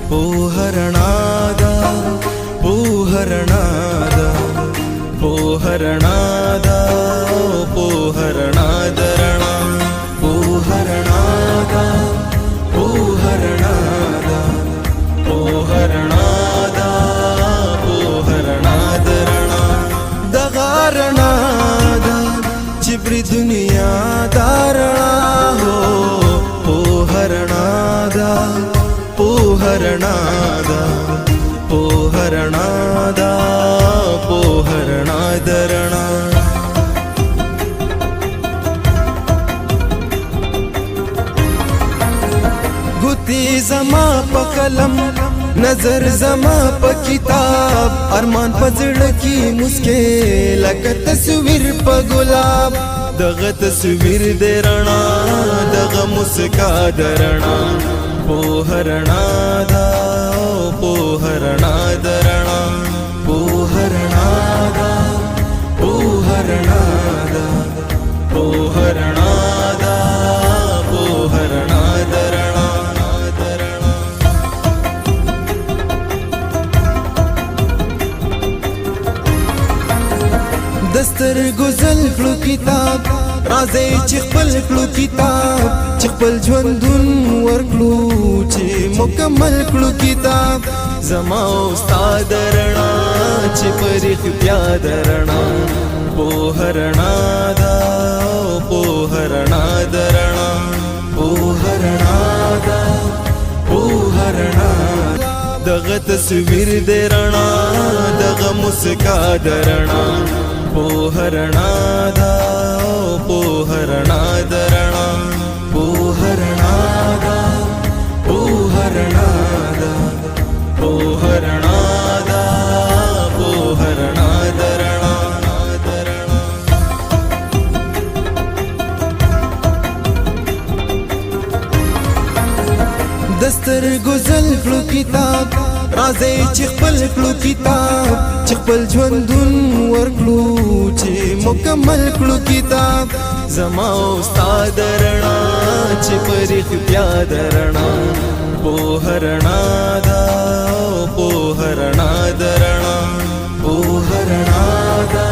पोहरणादा पोहरणादा पोहरणादा पोहरणादरणा पोहरणादा पोहरणादा पोहरणादा पोहरणादरणा दगारणादा चिबरी दुनिया दारणा हो पोहरणादा पोहरणादा पोहरणादा पोहरणादरणा गुती जमा प कलम नजर जमा प किताब अरमान प ज़िड़ की मुस्के लगा तस्वीर प गुलाब दगा तस्वीर दे रणा दगा मुस्का दरणा पोहरणादा पोहरणादरणा पोहरणादा पोहरणादा पोहरणादा पोहरणादरणा दस्तर गुजल क्लू किताब राजे चिखपल क्लू किताब चिखपल ژوندون ورکلو چې مکمل کلو کتاب زما استاد رڼا چې پرخ بیا درنا पोहरणादा पोहरणादरणा पोहरणादा पोहरणादा दगा तस्वीर दे रणा दगा मुस्का दरणा पोहरणादा पोहरणादरणा पोहरणादा पोहरणादा पोहरणादा पोहरणादरणा दस्तर गुजल क्लू किताब राजे चिखपल क्लू किताब चिखपल ژوندون ورکلو چې مکمل کلو کتاب زما استاد رڼا چې پرخ بیا درنا पोहरणादा पोहरणादरणा पोहरणादा